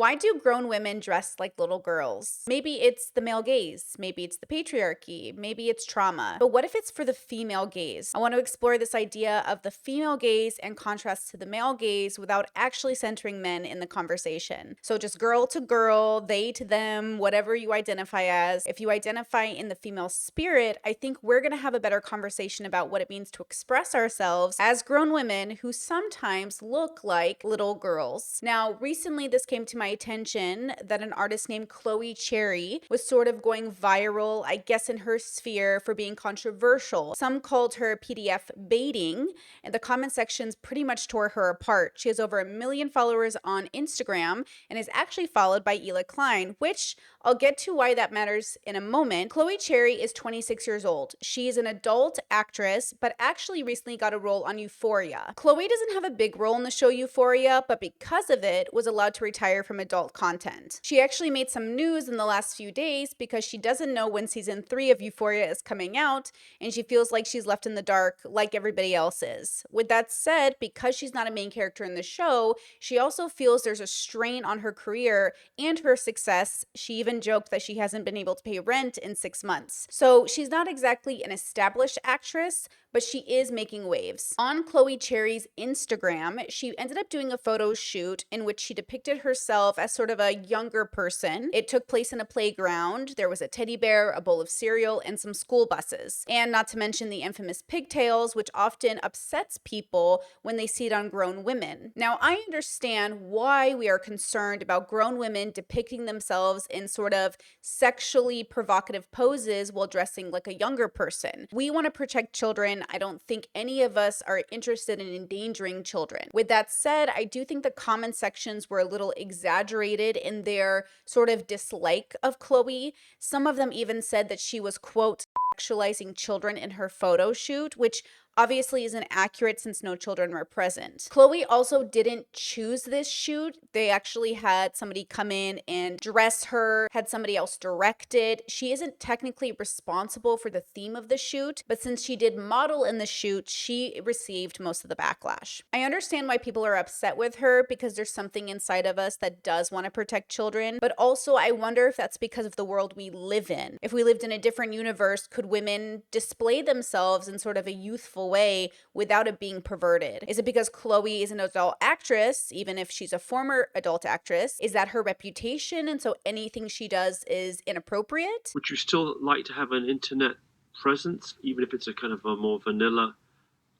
Why do grown women dress like little girls? Maybe it's the male gaze, maybe it's the patriarchy, maybe it's trauma. But what if it's for the female gaze? I want to explore this idea of the female gaze and contrast to the male gaze without actually centering men in the conversation. So just girl to girl, they to them, whatever you identify as. If you identify in the female spirit, I think we're going to have a better conversation about what it means to express ourselves as grown women who sometimes look like little girls. Now, recently this came to my attention that an artist named Chloe Cherry was sort of going viral, I guess in her sphere, for being controversial. Some called her PDF baiting, and the comment sections pretty much tore her apart. She has over 1 million followers on Instagram and is actually followed by Ela Klein, which I'll get to why that matters in a moment. Chloe Cherry is 26 years old. She is an adult actress, but actually recently got a role on Euphoria. Chloe doesn't have a big role in the show Euphoria, but because of it, was allowed to retire from adult content. She actually made some news in the last few days because she doesn't know when season 3 of Euphoria is coming out, and she feels like she's left in the dark like everybody else is. With that said, because she's not a main character in the show, she also feels there's a strain on her career and her success. She even joked that she hasn't been able to pay rent in 6 months. So she's not exactly an established actress, but she is making waves. On Chloe Cherry's Instagram, she ended up doing a photo shoot in which she depicted herself as sort of a younger person. It took place in a playground. There was a teddy bear, a bowl of cereal, and some school buses. And not to mention the infamous pigtails, which often upsets people when they see it on grown women. Now, I understand why we are concerned about grown women depicting themselves in sort of sexually provocative poses while dressing like a younger person. We want to protect children. I don't think any of us are interested in endangering children. With that said, I do think the comment sections were a little exaggerated in their sort of dislike of Chloe. Some of them even said that she was, quote, sexualizing children in her photo shoot, which obviously isn't accurate since no children were present. Chloe also didn't choose this shoot. They actually had somebody come in and dress her, had somebody else direct it. She isn't technically responsible for the theme of the shoot, but since she did model in the shoot, she received most of the backlash. I understand why people are upset with her because there's something inside of us that does want to protect children, but also I wonder if that's because of the world we live in. If we lived in a different universe, could women display themselves in sort of a youthful way without it being perverted? Is it because Chloe is an adult actress, even if she's a former adult actress? Is that her reputation, and so anything she does is inappropriate? Would you still like to have an internet presence, even if it's a kind of a more vanilla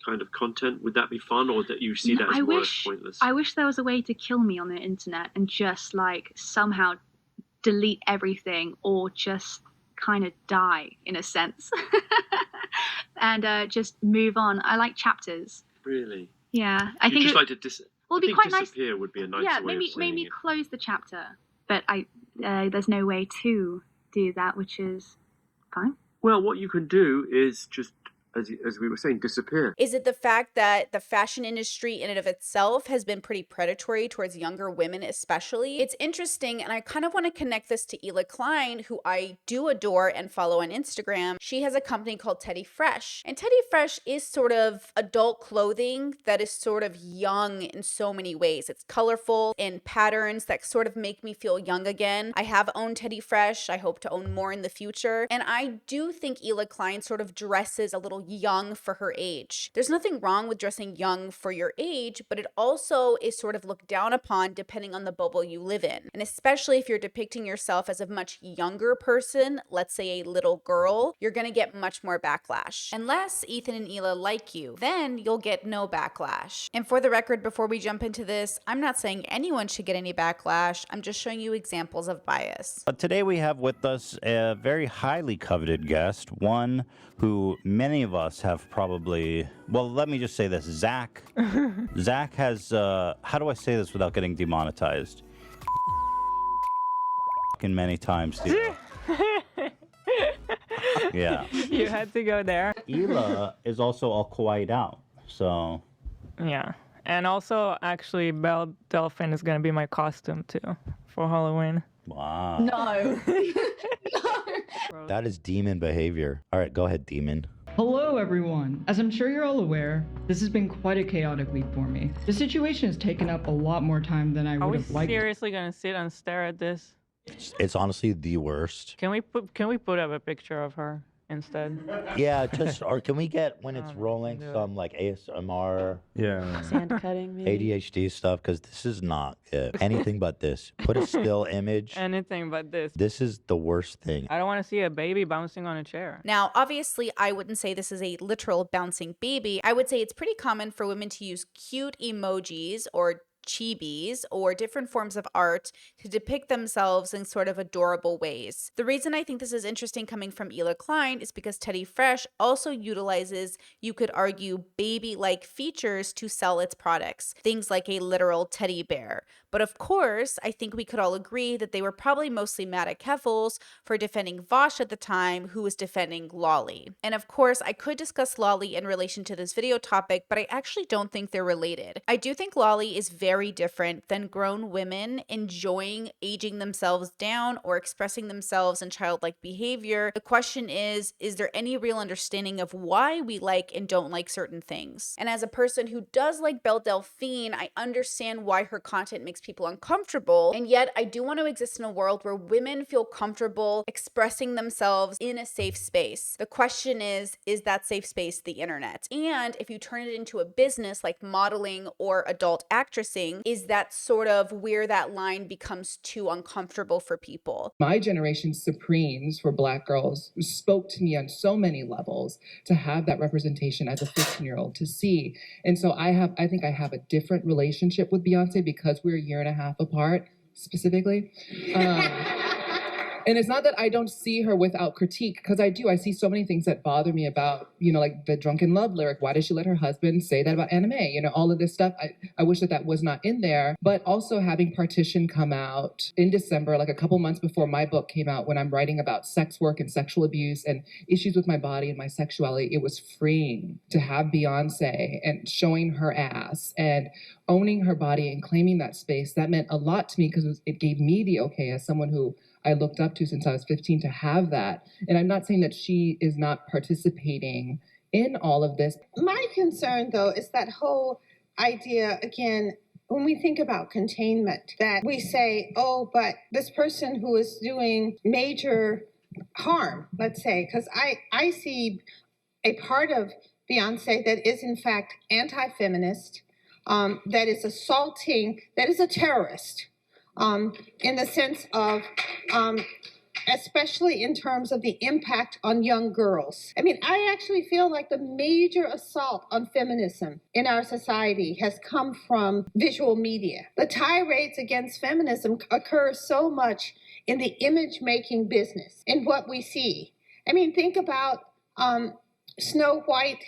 kind of content? Would that be fun, or that you see that as more pointless? I wish there was a way to kill me on the internet and just like somehow delete everything, or just kind of die in a sense. And just move on. I like chapters. Really? Yeah, I think just like to well, it'd be quite nice. Disappear would be a nice way of saying maybe it. close the chapter, but there's no way to do that, which is fine. Well, what you can do is just, as we were saying, disappear. Is it the fact that the fashion industry in and of itself has been pretty predatory towards younger women especially? It's interesting, and I kind of want to connect this to Ela Klein, who I do adore and follow on Instagram. She has a company called Teddy Fresh, and Teddy Fresh is sort of adult clothing that is sort of young in so many ways. It's colorful in patterns that sort of make me feel young again. I have owned Teddy Fresh. I hope to own more in the future, and I do think Ela Klein sort of dresses a little young for her age. There's nothing wrong with dressing young for your age, but it also is sort of looked down upon depending on the bubble you live in. And especially if you're depicting yourself as a much younger person, let's say a little girl, you're gonna get much more backlash. Unless Ethan and Ela like you, then you'll get no backlash. And for the record, before we jump into this, I'm not saying anyone should get any backlash. I'm just showing you examples of bias. Today we have with us a very highly coveted guest, one who many of us have probably, well, let me just say this, Zach. Zach has, how do I say this without getting demonetized? Many times, dude. Yeah. You had to go there. Ela is also all quiet out, so. Yeah. And also, actually, Belle Delphine is going to be my costume, too, for Halloween. Wow. No. That is demon behavior. All right, go ahead, demon. Hello, everyone. As I'm sure you're all aware, this has been quite a chaotic week for me. The situation has taken up a lot more time than I Are would we have liked. seriously gonna sit and stare at this? It's honestly the worst. Can we put up a picture of her instead? Yeah, just or can we get when it's Oh, rolling do it. some like ASMR, Yeah. Sand cutting, maybe. ADHD stuff? Because this is not good. Anything but this. Put a still image. Anything but this. This is the worst thing. I don't want to see a baby bouncing on a chair. Now, obviously, I wouldn't say this is a literal bouncing baby. I would say it's pretty common for women to use cute emojis or chibis or different forms of art to depict themselves in sort of adorable ways. The reason I think this is interesting coming from Ela Klein is because Teddy Fresh also utilizes, you could argue, baby-like features to sell its products, things like a literal teddy bear. But of course, I think we could all agree that they were probably mostly mad at Keffals for defending Vosh at the time, who was defending Lolly. And of course, I could discuss Lolly in relation to this video topic, but I actually don't think they're related. I do think Lolly is very different than grown women enjoying aging themselves down or expressing themselves in childlike behavior. The question is there any real understanding of why we like and don't like certain things? And as a person who does like Belle Delphine, I understand why her content makes people uncomfortable, and yet I do want to exist in a world where women feel comfortable expressing themselves in a safe space. The question is that safe space the internet? And if you turn it into a business like modeling or adult actressing, is that sort of where that line becomes too uncomfortable for people? My generation's Supremes for Black girls spoke to me on so many levels to have that representation as a 15-year-old to see. And so I think I have a different relationship with Beyonce because we're a year and a half apart, specifically. And it's not that I don't see her without critique, because I do. I see so many things that bother me about, like the Drunken Love lyric. Why did she let her husband say that about anime? All of this stuff. I wish that was not in there. But also having Partition come out in December, like a couple months before my book came out, when I'm writing about sex work and sexual abuse and issues with my body and my sexuality, it was freeing to have Beyonce and showing her ass and owning her body and claiming that space. That meant a lot to me because it gave me the okay as someone who I looked up to since I was 15 to have that. And I'm not saying that she is not participating in all of this. My concern, though, is that whole idea, again, when we think about containment, that we say, oh, but this person who is doing major harm, let's say, because I see a part of Beyonce that is, in fact, anti-feminist, that is assaulting, that is a terrorist. In the sense of, especially in terms of the impact on young girls. I mean, I actually feel like the major assault on feminism in our society has come from visual media. The tirades against feminism occur so much in the image-making business, in what we see. I mean, think about Snow White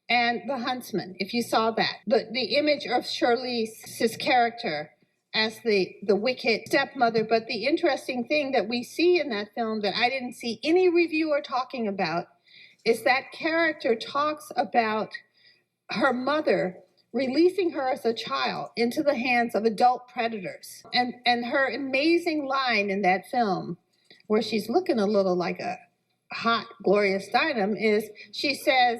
and the Huntsman, if you saw that. The image of Charlize's character as the wicked stepmother. But the interesting thing that we see in that film that I didn't see any reviewer talking about is that character talks about her mother releasing her as a child into the hands of adult predators. And her amazing line in that film, where she's looking a little like a hot Gloria Steinem, is she says,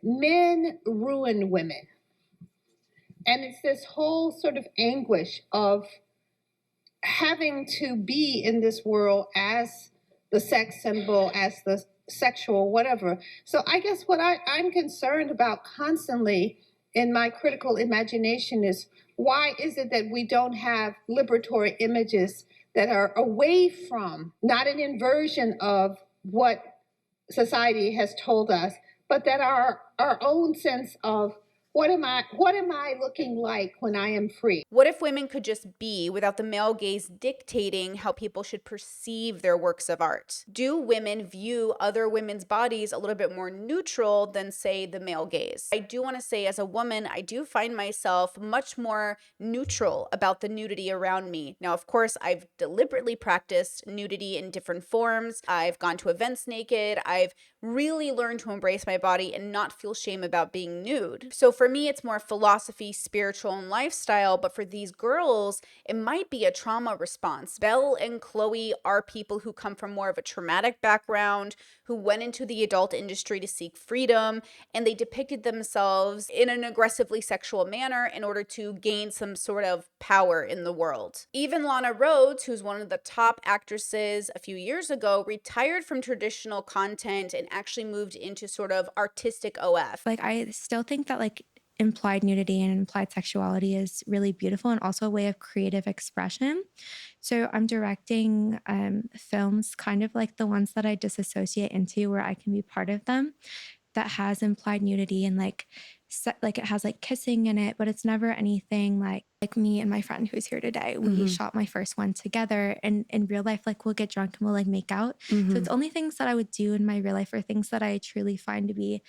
"Men ruin women." And it's this whole sort of anguish of having to be in this world as the sex symbol, as the sexual whatever. So I guess what I'm concerned about constantly in my critical imagination is, why is it that we don't have liberatory images that are away from, not an inversion of what society has told us, but that are our own sense of, what am I looking like when I am free? What if women could just be without the male gaze dictating how people should perceive their works of art? Do women view other women's bodies a little bit more neutral than, say, the male gaze? I do want to say, as a woman, I do find myself much more neutral about the nudity around me. Now, of course, I've deliberately practiced nudity in different forms. I've gone to events naked. I've really learn to embrace my body and not feel shame about being nude. So for me, it's more philosophy, spiritual, and lifestyle, but for these girls, it might be a trauma response. Belle and Chloe are people who come from more of a traumatic background, who went into the adult industry to seek freedom, and they depicted themselves in an aggressively sexual manner in order to gain some sort of power in the world. Even Lana Rhoades, who's one of the top actresses a few years ago, retired from traditional content and actually moved into sort of artistic OF. Like, I still think that like implied nudity and implied sexuality is really beautiful and also a way of creative expression. So I'm directing films kind of like the ones that I disassociate into, where I can be part of them, that has implied nudity and like it has like kissing in it, but it's never anything like me and my friend who's here today. We shot my first one together, and in real life, like we'll get drunk and we'll like make out. So it's only things that I would do in my real life or things that I truly find to be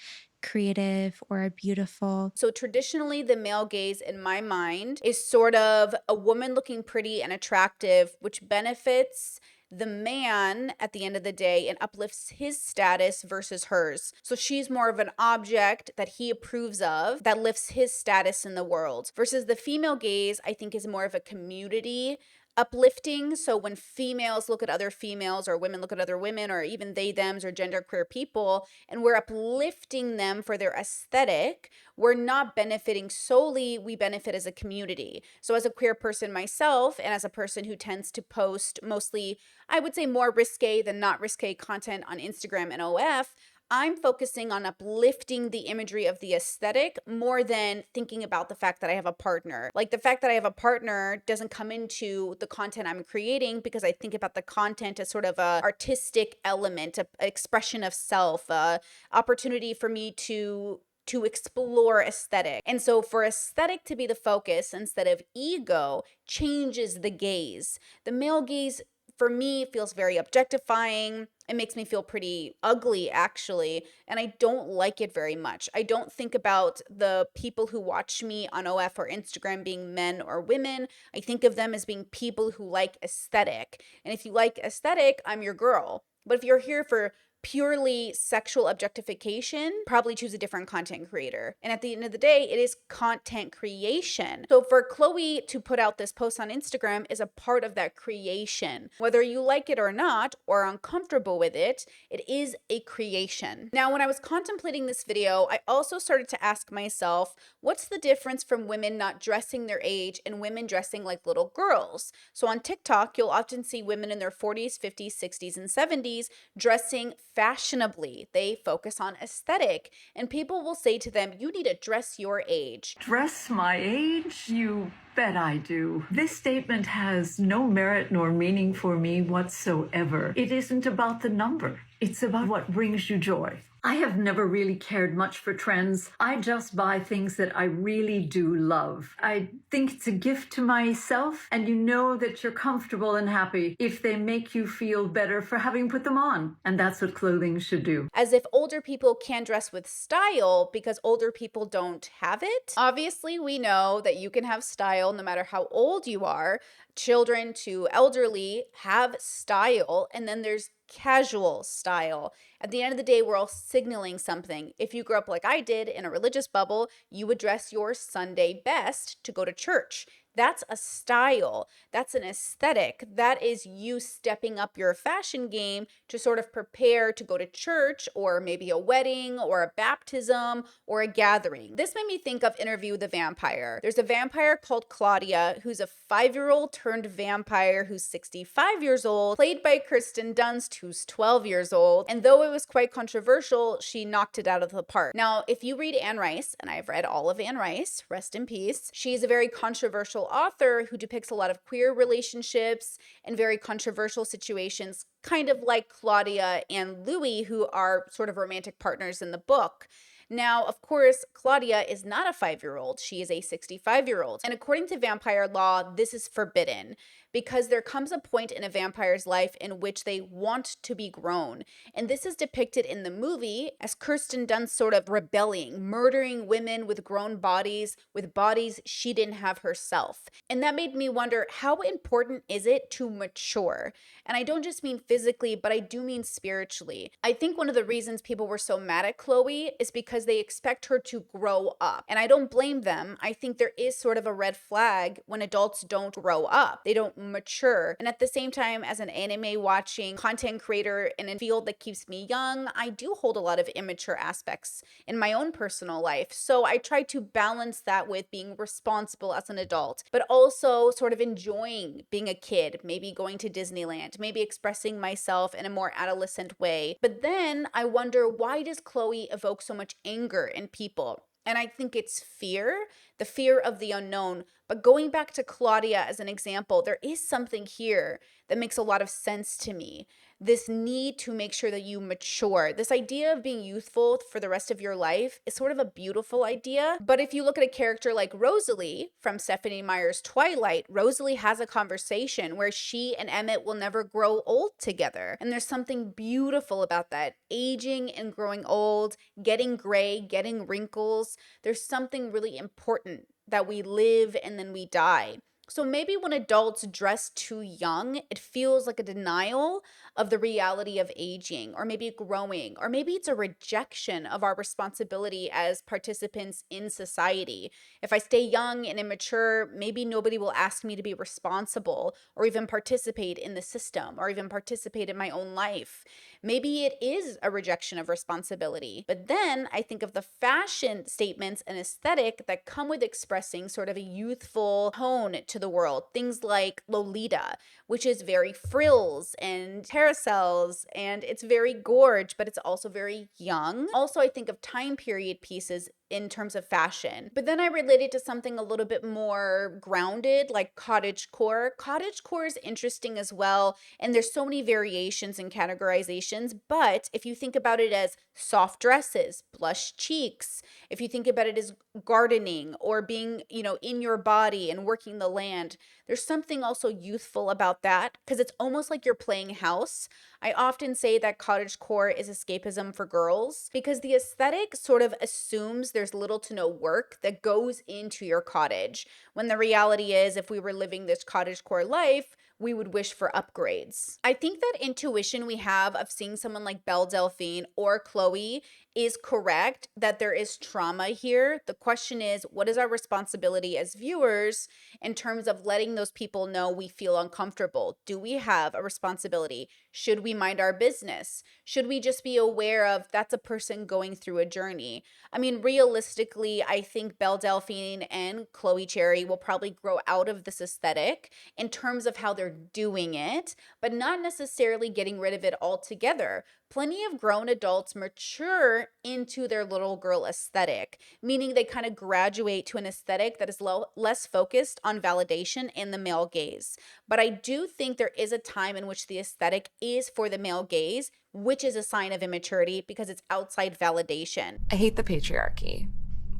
creative or beautiful. So traditionally, the male gaze in my mind is sort of a woman looking pretty and attractive, which benefits the man at the end of the day and uplifts his status versus hers. So she's more of an object that he approves of, that lifts his status in the world. Versus the female gaze, I think, is more of a community uplifting. So when females look at other females, or women look at other women, or even they, thems, or genderqueer people, and we're uplifting them for their aesthetic, we're not benefiting solely, we benefit as a community. So as a queer person myself, and as a person who tends to post mostly, I would say, more risque than not risque content on Instagram and OF, I'm focusing on uplifting the imagery of the aesthetic more than thinking about the fact that I have a partner. Like, the fact that I have a partner doesn't come into the content I'm creating, because I think about the content as sort of a artistic element, an expression of self, a opportunity for me to explore aesthetic. And so for aesthetic to be the focus instead of ego changes the gaze. The male gaze, for me, feels very objectifying. It makes me feel pretty ugly, actually, and I don't like it very much. I don't think about the people who watch me on OF or Instagram being men or women. I think of them as being people who like aesthetic. And if you like aesthetic, I'm your girl. But if you're here for purely sexual objectification, probably choose a different content creator. And at the end of the day, it is content creation. So for Chloe to put out this post on Instagram is a part of that creation. Whether you like it or not, or are uncomfortable with it, it is a creation. Now, when I was contemplating this video, I also started to ask myself, what's the difference from women not dressing their age and women dressing like little girls? So on TikTok, you'll often see women in their 40s, 50s, 60s, and 70s dressing fashionably. They focus on aesthetic, and people will say to them, you need to dress your age. Dress my age? You bet I do. This statement has no merit nor meaning for me whatsoever. It isn't about the number. It's about what brings you joy. I have never really cared much for trends. I just buy things that I really do love. I think it's a gift to myself, and you know that you're comfortable and happy if they make you feel better for having put them on. And that's what clothing should do. As if older people can dress with style because older people don't have it. Obviously, we know that you can have style no matter how old you are. Children to elderly have style, and then there's casual style. At the end of the day, we're all signaling something. If you grew up like I did in a religious bubble, you would dress your Sunday best to go to church. That's a style. That's an aesthetic. That is you stepping up your fashion game to sort of prepare to go to church, or maybe a wedding or a baptism or a gathering. This made me think of Interview with the Vampire. There's a vampire called Claudia, who's a 5-year-old turned vampire who's 65 years old, played by Kirsten Dunst, who's 12 years old. And though it was quite controversial, she knocked it out of the park. Now, if you read Anne Rice, and I've read all of Anne Rice, rest in peace, she's a very controversial author who depicts a lot of queer relationships and very controversial situations, kind of like Claudia and Louis, who are sort of romantic partners in the book. Now, of course, Claudia is not a 5-year-old. She is a 65-year-old. And according to vampire law, this is forbidden because there comes a point in a vampire's life in which they want to be grown. And this is depicted in the movie as Kirsten Dunst sort of rebelling, murdering women with grown bodies, with bodies she didn't have herself. And that made me wonder, how important is it to mature? And I don't just mean physically, but I do mean spiritually. I think one of the reasons people were so mad at Chloe is because they expect her to grow up. And I don't blame them. I think there is sort of a red flag when adults don't grow up. They don't mature. And at the same time, as an anime watching content creator in a field that keeps me young, I do hold a lot of immature aspects in my own personal life. So I try to balance that with being responsible as an adult, but also sort of enjoying being a kid, maybe going to Disneyland, maybe expressing myself in a more adolescent way. But then I wonder, why does Chloe evoke so much anger in people? And I think it's fear, the fear of the unknown. But going back to Claudia as an example, there is something here that makes a lot of sense to me. This need to make sure that you mature. This idea of being youthful for the rest of your life is sort of a beautiful idea. But if you look at a character like Rosalie from Stephenie Meyer's Twilight, Rosalie has a conversation where she and Emmett will never grow old together. And there's something beautiful about that. Aging and growing old, getting gray, getting wrinkles. There's something really important that we live and then we die. So maybe when adults dress too young, it feels like a denial of the reality of aging, or maybe growing, or maybe it's a rejection of our responsibility as participants in society. If I stay young and immature, maybe nobody will ask me to be responsible or even participate in the system or even participate in my own life. Maybe it is a rejection of responsibility. But then I think of the fashion statements and aesthetic that come with expressing sort of a youthful tone to the world. Things like Lolita, which is very frills and carousels, and it's very gorge, but it's also very young. Also, I think of time period pieces in terms of fashion. But then I relate it to something a little bit more grounded, like cottagecore. Cottagecore is interesting as well, and there's so many variations and categorizations, but if you think about it as soft dresses, blush cheeks, if you think about it as gardening or being, in your body and working the land, there's something also youthful about that because it's almost like you're playing house. I often say that cottagecore is escapism for girls because the aesthetic sort of assumes there's little to no work that goes into your cottage, when the reality is, if we were living this cottagecore life, we would wish for upgrades. I think that intuition we have of seeing someone like Belle Delphine or Chloe is correct, that there is trauma here. The question is, what is our responsibility as viewers in terms of letting those people know we feel uncomfortable? Do we have a responsibility? Should we mind our business? Should we just be aware of that's a person going through a journey? I mean, realistically, I think Belle Delphine and Chloe Cherry will probably grow out of this aesthetic in terms of how they're doing it, but not necessarily getting rid of it altogether. Plenty of grown adults mature into their little girl aesthetic, meaning they kind of graduate to an aesthetic that is less focused on validation and the male gaze. But I do think there is a time in which the aesthetic is for the male gaze, which is a sign of immaturity because it's outside validation. I hate the patriarchy.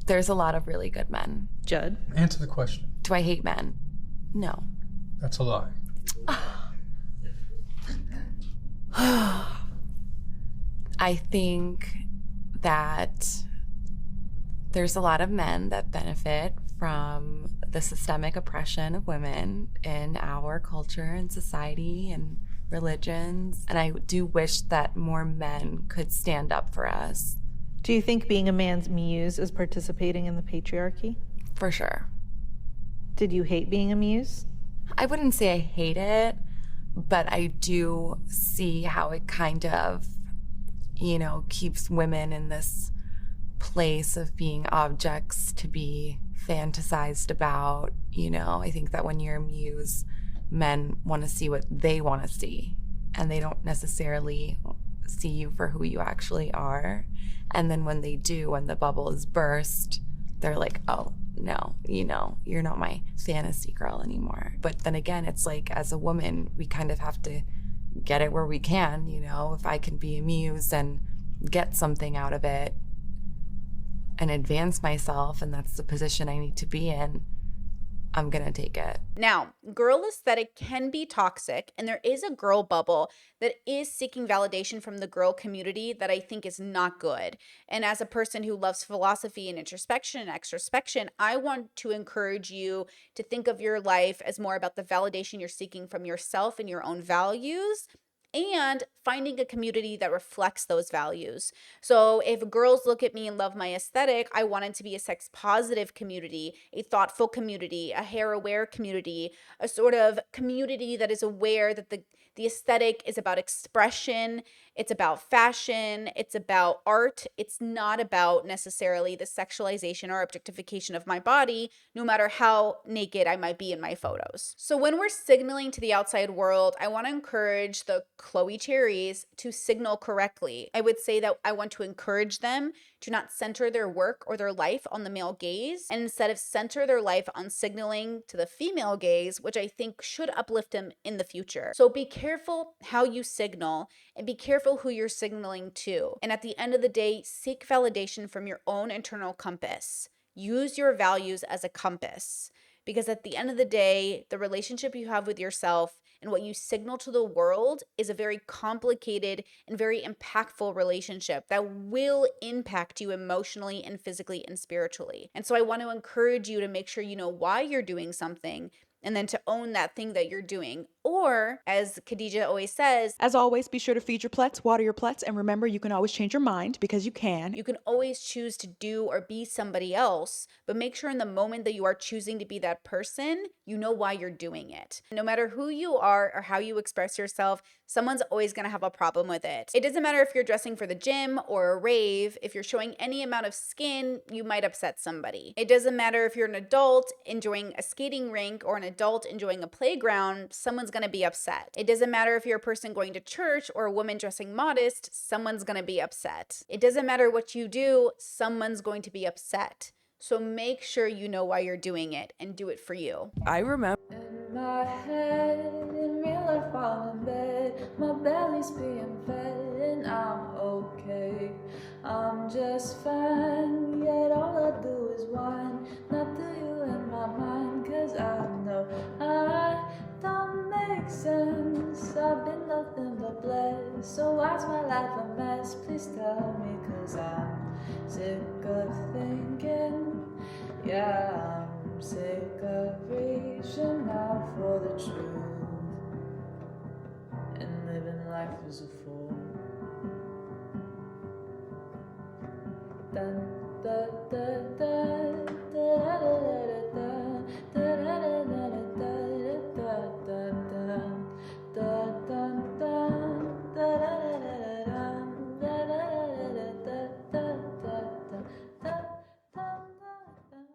There's a lot of really good men. Judd? Answer the question. Do I hate men? No. That's a lie. I think that there's a lot of men that benefit from the systemic oppression of women in our culture and society and religions. And I do wish that more men could stand up for us. Do you think being a man's muse is participating in the patriarchy? For sure. Did you hate being a muse? I wouldn't say I hate it, but I do see how it kind of, keeps women in this place of being objects to be fantasized about. I think that when you're a muse, men want to see what they want to see, and they don't necessarily see you for who you actually are. And then when they do, when the bubble is burst, they're like, oh, no, you're not my fantasy girl anymore. But then again, it's like, as a woman, we kind of have to get it where we can. If I can be a muse and get something out of it and advance myself, and that's the position I need to be in, I'm gonna take it. Now, girl aesthetic can be toxic, and there is a girl bubble that is seeking validation from the girl community that I think is not good. And as a person who loves philosophy and introspection and extrospection, I want to encourage you to think of your life as more about the validation you're seeking from yourself and your own values, and finding a community that reflects those values. So if girls look at me and love my aesthetic, I want it to be a sex positive community, a thoughtful community, a hair aware community, a sort of community that is aware that the aesthetic is about expression, it's about fashion, it's about art. It's not about necessarily the sexualization or objectification of my body, no matter how naked I might be in my photos. So when we're signaling to the outside world, I want to encourage the Chloe Cherries to signal correctly. I would say that I want to encourage them to not center their work or their life on the male gaze, and instead of center their life on signaling to the female gaze, which I think should uplift them in the future. So be careful how you signal, and be careful who you're signaling to. And at the end of the day, seek validation from your own internal compass. Use your values as a compass. Because at the end of the day, the relationship you have with yourself and what you signal to the world is a very complicated and very impactful relationship that will impact you emotionally and physically and spiritually. And so I want to encourage you to make sure you know why you're doing something, and then to own that thing that you're doing. Or, as Khadija always says, as always, be sure to feed your plets, water your plets, and remember, you can always change your mind, because you can. You can always choose to do or be somebody else, but make sure in the moment that you are choosing to be that person, you know why you're doing it. No matter who you are or how you express yourself, someone's always going to have a problem with it. It doesn't matter if you're dressing for the gym or a rave. If you're showing any amount of skin, you might upset somebody. It doesn't matter if you're an adult enjoying a skating rink or an adult enjoying a playground, someone's going to be upset. It doesn't matter if you're a person going to church or a woman dressing modest, someone's going to be upset. It doesn't matter what you do, someone's going to be upset. So make sure you know why you're doing it and do it for you. I remember. In my head, in real life, I'm in bed. My belly's being fed, and I'm okay. I'm just fine, yet all I do is whine. Not to you in my mind, 'cause I know I don't make sense. I've been nothing but blessed. So why's my life a mess? Please tell me, 'cause I'm sick of thinking. Yeah, I'm sick of reaching out for the truth and living life as a fool. Dun, da, da, da, da, da, da, da.